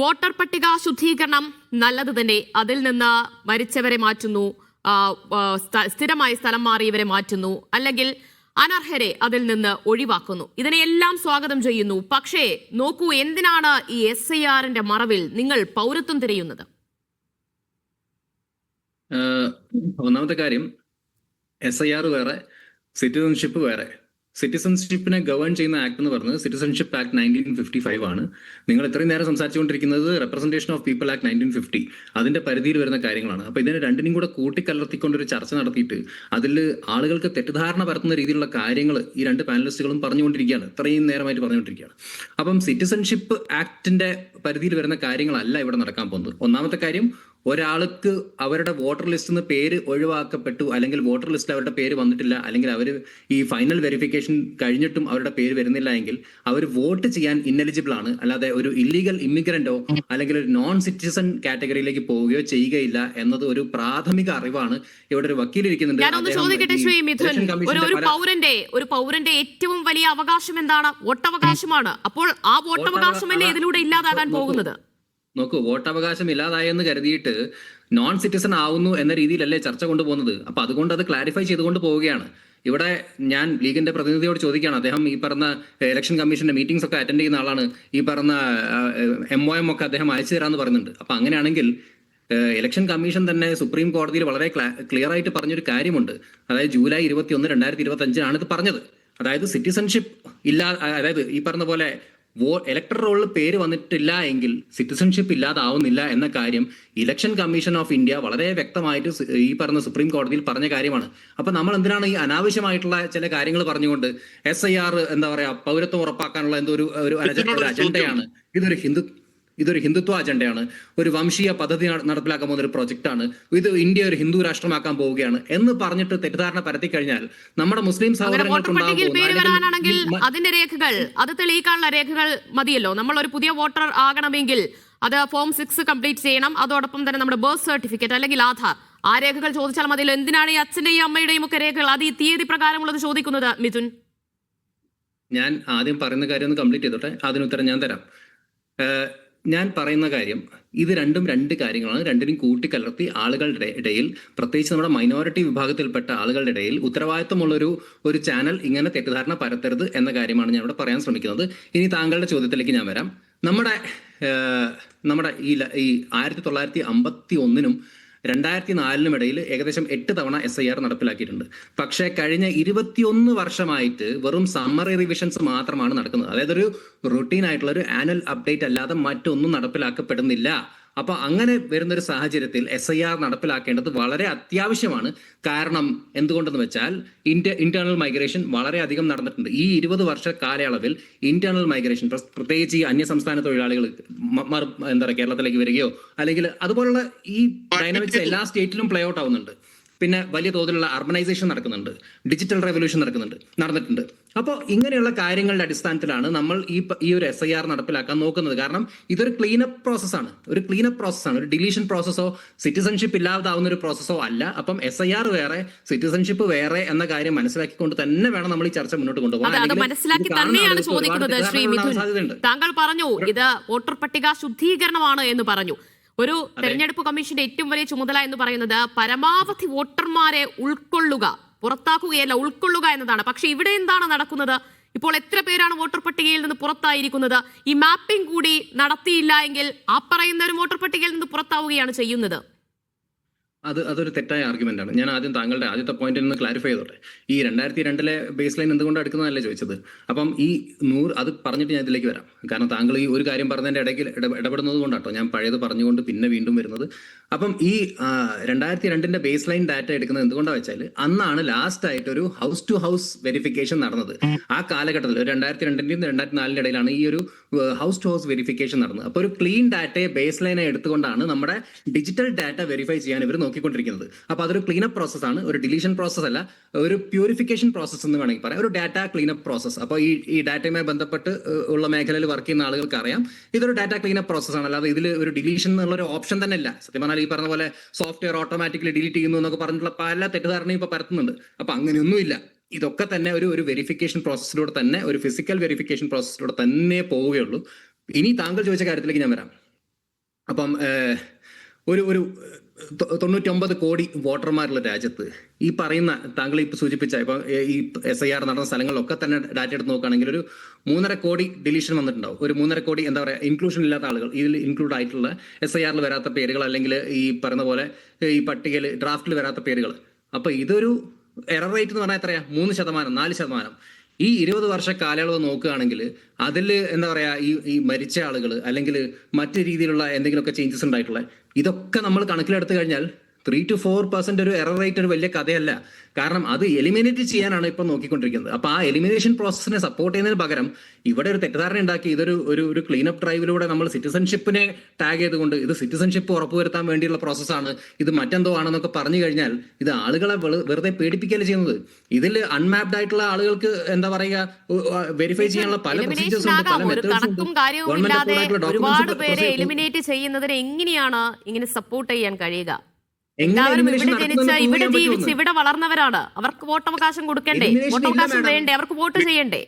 Voter പട്ടിക ശുദ്ധീകരണം നല്ലത് തന്നെ. അതിൽ നിന്ന് മരിച്ചവരെ മാറ്റുന്നു, സ്ഥിരമായി സ്ഥലം മാറിയവരെ മാറ്റുന്നു, അല്ലെങ്കിൽ അനർഹരെ അതിൽ നിന്ന് ഒഴിവാക്കുന്നു. ഇതിനെയെല്ലാം സ്വാഗതം ചെയ്യുന്നു. പക്ഷേ നോക്കൂ, എന്തിനാണ് ഈ SIRന്റെ മറവിൽ നിങ്ങൾ പൗരത്വം തിരയുന്നത്? ഒന്നാമത്തെ കാര്യം, SIR വേറെ, സിറ്റിസൺഷിപ്പ് വേറെ. സിറ്റിസൺഷിപ്പിനെ ഗവേൺ ചെയ്യുന്ന ആക്ട് എന്ന് പറയുന്നത് സിറ്റിസൺഷിപ്പ് ആക്ട് 1955 ആണ്. നിങ്ങൾ ഇത്രയും നേരം സംസാരിച്ചുകൊണ്ടിരിക്കുന്നത് റെപ്രസെന്റേഷൻ ഓഫ് പീപ്പിൾ ആക്ട് 1950, അതിന്റെ പരിധിയിൽ വരുന്ന കാര്യങ്ങളാണ്. അപ്പൊ ഇതിനെ രണ്ടിനും കൂടെ കൂട്ടിക്കലർത്തിക്കൊണ്ടൊരു ചർച്ച നടത്തിയിട്ട് അതിൽ ആളുകൾക്ക് തെറ്റിദ്ധാരണ പരത്തുന്ന രീതിയിലുള്ള കാര്യങ്ങൾ ഈ രണ്ട് പാനലിസ്റ്റുകളും പറഞ്ഞുകൊണ്ടിരിക്കുകയാണ്, ഇത്രയും നേരമായിട്ട് പറഞ്ഞുകൊണ്ടിരിക്കുകയാണ്. അപ്പം സിറ്റിസൺഷിപ്പ് ആക്ടിന്റെ പരിധിയിൽ വരുന്ന കാര്യങ്ങളല്ല ഇവിടെ നടക്കാൻ പോകുന്നത്. ഒന്നാമത്തെ കാര്യം, ഒരാൾക്ക് അവരുടെ വോട്ടർ ലിസ്റ്റിൽ നിന്ന് പേര് ഒഴിവാക്കപ്പെട്ടു, അല്ലെങ്കിൽ വോട്ടർ ലിസ്റ്റിൽ അവരുടെ പേര് വന്നിട്ടില്ല, അല്ലെങ്കിൽ അവർ ഈ ഫൈനൽ വെരിഫിക്കേഷൻ കഴിഞ്ഞിട്ടും അവരുടെ പേര് വരുന്നില്ല എങ്കിൽ അവർ വോട്ട് ചെയ്യാൻ ഇന്നെലിജിബിൾ ആണ്. അല്ലാതെ ഒരു ഇല്ലീഗൽ ഇമിഗ്രന്റോ അല്ലെങ്കിൽ ഒരു നോൺ സിറ്റിസൺ കാറ്റഗറിയിലേക്ക് പോവുകയോ ചെയ്യുകയില്ല എന്നത് ഒരു പ്രാഥമിക അറിവാണ്. ഇവിടെ ഒരു വക്കീലിരിക്കുന്നുണ്ട്. ഒരു പൗരന്റെ ഏറ്റവും വലിയ അവകാശം എന്താണ്? വോട്ടവകാശമാണ്. അപ്പോൾ ആ വോട്ടവകാശമല്ലേ ഇതിലൂടെ ഇല്ലാതാകാൻ പോകുന്നത്? നോക്കൂ, വോട്ടവകാശം ഇല്ലാതായെന്ന് കരുതിയിട്ട് നോൺ സിറ്റിസൺ ആവുന്നു എന്ന രീതിയിലല്ലേ ചർച്ച കൊണ്ടുപോകുന്നത്. അപ്പൊ അതുകൊണ്ട് അത് ക്ലാരിഫൈ ചെയ്തുകൊണ്ട് പോവുകയാണ്. ഇവിടെ ഞാൻ ലീഗിന്റെ പ്രതിനിധിയോട് ചോദിക്കുകയാണ്. അദ്ദേഹം ഈ പറഞ്ഞ ഇലക്ഷൻ കമ്മീഷന്റെ മീറ്റിംഗ്സ് ഒക്കെ അറ്റൻഡ് ചെയ്യുന്ന ആളാണ്. ഈ പറഞ്ഞ MOM ഒക്കെ അദ്ദേഹം അയച്ചു തരാമെന്ന് പറയുന്നുണ്ട്. അപ്പൊ അങ്ങനെയാണെങ്കിൽ ഇലക്ഷൻ കമ്മീഷൻ തന്നെ സുപ്രീം കോടതിയിൽ വളരെ ക്ലിയർ ആയിട്ട് പറഞ്ഞൊരു കാര്യമുണ്ട്. അതായത് ജൂലൈ 21, 2025 ഇത് പറഞ്ഞത്. അതായത് സിറ്റിസൺഷിപ്പ് അതായത് ഈ പറഞ്ഞ പോലെ ഇലക്ടർ റോളിൽ പേര് വന്നിട്ടില്ല എങ്കിൽ സിറ്റിസൺഷിപ്പ് ഇല്ലാതാവുന്നില്ല എന്ന കാര്യം ഇലക്ഷൻ കമ്മീഷൻ ഓഫ് ഇന്ത്യ വളരെ വ്യക്തമായിട്ട് ഈ പറഞ്ഞ സുപ്രീം കോടതിയിൽ പറഞ്ഞ കാര്യമാണ്. അപ്പൊ നമ്മൾ എന്തിനാണ് ഈ അനാവശ്യമായിട്ടുള്ള ചില കാര്യങ്ങൾ പറഞ്ഞുകൊണ്ട് SIR എന്താ പറയാ, പൗരത്വം ഉറപ്പാക്കാനുള്ള എന്തോ ഒരു അജണ്ടയാണ്. ഇതൊരു ഹിന്ദുത്വ അജണ്ടയാണ്, ഒരു വംശീയ പദ്ധതി നടപ്പിലാക്കാൻ പോകുന്ന ഒരു പ്രൊജക്റ്റാണ്, ഇത് ഇന്ത്യ ഒരു ഹിന്ദു രാഷ്ട്രമാക്കാൻ പോവുകയാണ് എന്ന് പറഞ്ഞിട്ട് തെറ്റിദ്ധാരണ പരത്തി കഴിഞ്ഞാൽ നമ്മുടെ മുസ്ലിം അതിന്റെ രേഖകൾ, അത് തെളിയിക്കാനുള്ള രേഖകൾ മതിയല്ലോ. നമ്മൾ ഒരു പുതിയ വോട്ടർ ആകണമെങ്കിൽ അത് ഫോം 6 കംപ്ലീറ്റ് ചെയ്യണം. അതോടൊപ്പം തന്നെ നമ്മുടെ ബർത്ത് സർട്ടിഫിക്കറ്റ് അല്ലെങ്കിൽ ആധാർ, ആ രേഖകൾ ചോദിച്ചാൽ മതിയല്ലോ. എന്തിനാണ് ഈ അച്ഛന്റെയും അമ്മയുടെയും ഒക്കെ രേഖകൾ, അത് ഈ തീയതി പ്രകാരമുള്ളത് ചോദിക്കുന്നത്? മിഥുൻ, ഞാൻ ആദ്യം പറയുന്ന കാര്യം ഒന്ന് കംപ്ലീറ്റ് ചെയ്തോട്ടെ, അതിനുത്തരം ഞാൻ തരാം. ഞാൻ പറയുന്ന കാര്യം, ഇത് രണ്ട് കാര്യങ്ങളാണ്. രണ്ടിനും കൂട്ടിക്കലർത്തി ആളുകളുടെ ഇടയിൽ, പ്രത്യേകിച്ച് നമ്മുടെ മൈനോറിറ്റി വിഭാഗത്തിൽപ്പെട്ട ആളുകളുടെ ഇടയിൽ ഉത്തരവാദിത്വമുള്ള ഒരു ചാനൽ ഇങ്ങനെ തെറ്റിദ്ധാരണ പരത്തരുത് എന്ന കാര്യമാണ് ഞാൻ ഇവിടെ പറയാൻ ശ്രമിക്കുന്നത്. ഇനി താങ്കളുടെ ചോദ്യത്തിലേക്ക് ഞാൻ വരാം. നമ്മുടെ ഈ 1951 2004 ഇടയിൽ ഏകദേശം 8 തവണ SIR നടപ്പിലാക്കിയിട്ടുണ്ട്. പക്ഷേ കഴിഞ്ഞ 21 വർഷമായിട്ട് വെറും സമ്മറി റിവിഷൻസ് മാത്രമാണ് നടക്കുന്നത്. അതായത് ഒരു റുട്ടീൻ ആയിട്ടുള്ള ഒരു ആനുവൽ അപ്ഡേറ്റ് അല്ലാതെ മറ്റൊന്നും നടപ്പിലാക്കപ്പെടുന്നില്ല. അപ്പൊ അങ്ങനെ വരുന്നൊരു സാഹചര്യത്തിൽ SIR നടപ്പിലാക്കേണ്ടത് വളരെ അത്യാവശ്യമാണ്. കാരണം എന്തുകൊണ്ടെന്ന് വെച്ചാൽ ഇന്റേണൽ മൈഗ്രേഷൻ വളരെയധികം നടന്നിട്ടുണ്ട്. ഈ 20 വർഷ കാലയളവിൽ ഇന്റേണൽ മൈഗ്രേഷൻ, പ്രത്യേകിച്ച് ഈ അന്യസംസ്ഥാന തൊഴിലാളികൾ എന്താ പറയുക കേരളത്തിലേക്ക് വരികയോ അല്ലെങ്കിൽ അതുപോലുള്ള ഈ ഡൈനാമിക്സ് എല്ലാ സ്റ്റേറ്റിലും പ്ലേ ഔട്ട് ആവുന്നുണ്ട്. പിന്നെ വലിയ തോതിലുള്ള അർബനൈസേഷൻ നടക്കുന്നുണ്ട്, ഡിജിറ്റൽ റെവല്യൂഷൻ നടന്നിട്ടുണ്ട്. അപ്പോൾ ഇങ്ങനെയുള്ള കാര്യങ്ങളുടെ അടിസ്ഥാനത്തിലാണ് നമ്മൾ ഈ ഒരു SIR നടപ്പിലാക്കാൻ നോക്കുന്നത്. കാരണം ഇതൊരു ക്ലീനപ്പ് പ്രോസസ്സാണ്, ഒരു ഡിലീഷൻ പ്രോസസ്സോ സിറ്റിസൺഷിപ്പ് ഇല്ലാതാവുന്ന ഒരു പ്രോസസ്സോ അല്ല. അപ്പം SIR വേറെ, സിറ്റിസൺഷിപ്പ് വേറെ എന്ന കാര്യം മനസ്സിലാക്കിക്കൊണ്ട് തന്നെ വേണം നമ്മൾ ഈ ചർച്ച മുന്നോട്ട് കൊണ്ടുപോകാൻ. താങ്കൾ പറഞ്ഞു ഇത് വോട്ടർ പട്ടിക ശുദ്ധീകരണമാണ് എന്ന് പറഞ്ഞു. ഒരു തെരഞ്ഞെടുപ്പ് കമ്മീഷന്റെ ഏറ്റവും വലിയ ചുമതല എന്ന് പറയുന്നത് പരമാവധി വോട്ടർമാരെ ഉൾക്കൊള്ളുക, പുറത്താക്കുകയല്ല, ഉൾക്കൊള്ളുക എന്നതാണ്. പക്ഷെ ഇവിടെ എന്താണ് നടക്കുന്നത്? ഇപ്പോൾ എത്ര പേരാണ് വോട്ടർ പട്ടികയിൽ നിന്ന് പുറത്തായിരിക്കുന്നത്? ഈ മാപ്പിംഗ് കൂടി നടത്തിയില്ല എങ്കിൽ ആ പറയുന്ന ഒരു വോട്ടർ പട്ടികയിൽ നിന്ന് പുറത്താവുകയാണ് ചെയ്യുന്നത്. അതൊരു തെറ്റായ ആർഗ്യുമെന്റ് ആണ്. ഞാൻ ആദ്യം താങ്കളുടെ ആദ്യത്തെ പോയിന്റിൽ നിന്ന് ക്ലാരിഫൈ ചെയ്തോട്ടെ. ഈ 2002 ബേസ് ലൈൻ എന്തുകൊണ്ട് എടുക്കുന്നതല്ലേ ചോദിച്ചത്. അപ്പം ഈ 100 അത് പറഞ്ഞിട്ട് ഞാൻ ഇതിലേക്ക് വരാം. കാരണം താങ്കൾ ഈ ഒരു കാര്യം പറഞ്ഞതിന്റെ ഇടയ്ക്ക് ഇടപെടുന്നത് കൊണ്ടാട്ടോ ഞാൻ പഴയത് പറഞ്ഞുകൊണ്ട് പിന്നെ വീണ്ടും വരുന്നത്. അപ്പം ഈ 2002 ബേസ് ലൈൻ ഡാറ്റ എടുക്കുന്നത് എന്തുകൊണ്ടാണ് വെച്ചാൽ അന്നാണ് ലാസ്റ്റ് ആയിട്ട് ഒരു ഹൗസ് ടു ഹൗസ് വെരിഫിക്കേഷൻ നടന്നത്. ആ കാലഘട്ടത്തിൽ 2002 2004 ഇടയിലാണ് ഈ ഒരു ഹൗസ് ടു ഹൗസ് വെരിഫിക്കേഷൻ നടന്നത്. അപ്പോൾ ഒരു ക്ലീൻ ഡാറ്റയെ ബേസ് ലൈനെ എടുത്തുകൊണ്ടാണ് നമ്മുടെ ഡിജിറ്റൽ ഡാറ്റ വെരിഫൈ ചെയ്യാൻ ഇവർ നോക്കിക്കൊണ്ടിരിക്കുന്നത്. അപ്പോൾ അതൊരു ക്ലീനപ്പ് പ്രോസസ്സാണ്, ഒരു ഡിലീഷൻ പ്രോസസ് അല്ല, ഒരു പ്യൂരിഫിക്കേഷൻ പ്രോസസ് എന്ന് വേണമെങ്കിൽ പറയാം, ഒരു ഡാറ്റ ക്ലീനപ്പ് പ്രോസസ്. അപ്പോൾ ഈ ഡാറ്റയുമായി ബന്ധപ്പെട്ട് ഉള്ള മേഖലയിൽ വർക്ക് ചെയ്യുന്ന ആളുകൾക്ക് അറിയാം ഇതൊരു ഡാറ്റ ക്ലീനപ്പ് പ്രോസസ്സാണ്. അല്ലാതെ ഇതിൽ ഒരു ഡിലീഷൻ എന്നുള്ള ഒരു ഓപ്ഷൻ തന്നെ ഇല്ല. സത്യം പറഞ്ഞാൽ ഈ പറഞ്ഞ പോലെ സോഫ്റ്റ്വെയർ ഓട്ടോമാറ്റിക്കലി ഡിലീറ്റ് ചെയ്യുന്നു എന്നൊക്കെ പറഞ്ഞിട്ടുള്ള പല തെറ്റിദ്ധാരണയും ഇപ്പോൾ പരത്തുന്നുണ്ട്. അപ്പോൾ അങ്ങനെയൊന്നുമില്ല. ഇതൊക്കെ തന്നെ ഒരു വെരിഫിക്കേഷൻ പ്രോസസ്സിലൂടെ തന്നെ, ഒരു ഫിസിക്കൽ വെരിഫിക്കേഷൻ പ്രോസസ്സിലൂടെ തന്നെ പോവുകയുള്ളൂ. ഇനി താങ്കൾ ചോദിച്ച കാര്യത്തിലേക്ക് ഞാൻ വരാം. അപ്പം ഒരു 99 കോടി വോട്ടർമാരുള്ള രാജ്യത്ത് ഈ പറയുന്ന താങ്കൾ ഇപ്പൊ സൂചിപ്പിച്ച ഇപ്പൊ ഈ SIR നടന്ന സ്ഥലങ്ങളിലൊക്കെ തന്നെ ഡാറ്റ എടുത്ത് നോക്കുകയാണെങ്കിൽ ഒരു 3.5 കോടി ഡിലീഷൻ വന്നിട്ടുണ്ടാവും. ഒരു 3.5 കോടി എന്താ പറയുക ഇൻക്ലൂഷൻ ഇല്ലാത്ത ആളുകൾ, ഇതിൽ ഇൻക്ലൂഡ് ആയിട്ടുള്ള SIR വരാത്ത പേരുകൾ, അല്ലെങ്കിൽ ഈ പറയുന്ന പോലെ ഈ പട്ടികയിൽ ഡ്രാഫ്റ്റിൽ വരാത്ത പേരുകൾ. അപ്പൊ ഇതൊരു എറർ റേറ്റ് എന്ന് പറഞ്ഞാൽ എത്രയാ? 3%, 4%. ഈ 20 വർഷ കാലയളവ് നോക്കുകയാണെങ്കിൽ അതിൽ എന്താ പറയാ ഈ മരിച്ച ആളുകൾ അല്ലെങ്കിൽ മറ്റു രീതിയിലുള്ള എന്തെങ്കിലുമൊക്കെ ചേഞ്ചസ് ഉണ്ടായിട്ടുള്ള ഇതൊക്കെ നമ്മൾ കണക്കിലെടുത്തു കഴിഞ്ഞാൽ 3 to 4% ഒരു എറർ റേറ്റ് ഒരു വലിയ കഥയല്ല. കാരണം അത് എലിമിനേറ്റ് ചെയ്യാനാണ് ഇപ്പൊ നോക്കിക്കൊണ്ടിരിക്കുന്നത്. അപ്പൊ ആ എലിമിനേഷൻ പ്രോസസ്സിനെ സപ്പോർട്ട് ചെയ്യുന്നതിന് പകരം ഇവിടെ ഒരു തെറ്റിദ്ധാരണ ഉണ്ടാക്കി ഇതൊരു ഒരു ക്ലീനപ്പ് ഡ്രൈവിലൂടെ നമ്മൾ സിറ്റിസൺഷിപ്പിനെ ടാഗ് ചെയ്തുകൊണ്ട് ഇത് സിറ്റിസൺഷിപ്പ് ഉറപ്പുവരുത്താൻ വേണ്ടിയുള്ള പ്രോസസ്സാണ്, ഇത് മറ്റെന്തോ ആണെന്നൊക്കെ പറഞ്ഞു കഴിഞ്ഞാൽ ഇത് ആളുകളെ വെറുതെ പേടിപ്പിക്കുകയല്ലേ ചെയ്യുന്നത്. ഇതിൽ അൺമാപ്ഡ് ആയിട്ടുള്ള ആളുകൾക്ക് എന്താ പറയുക വെരിഫൈ ചെയ്യാനുള്ള പല പ്രൊസീജിയേഴ്സ് ഉണ്ട്, പല ഒരു മെത്തേഡ്സ് ഉണ്ട്. കണക്കും കാര്യവും ഇല്ലാതെ ഒരുപാട് പേരെ എലിമിനേറ്റ് ചെയ്യുന്നതിന് എങ്ങനെയാണ് ഇങ്ങനെ സപ്പോർട്ട് ചെയ്യാൻ കഴിയുക? എല്ലാവരും ഇവിടെ ജനിച്ച, ഇവിടെ ജീവിച്ച്, ഇവിടെ വളർന്നവരാണ്. അവർക്ക് വോട്ടവകാശം കൊടുക്കണ്ടേ? വോട്ടവകാശം വേണ്ടേ? അവർക്ക് വോട്ട് ചെയ്യണ്ടേ?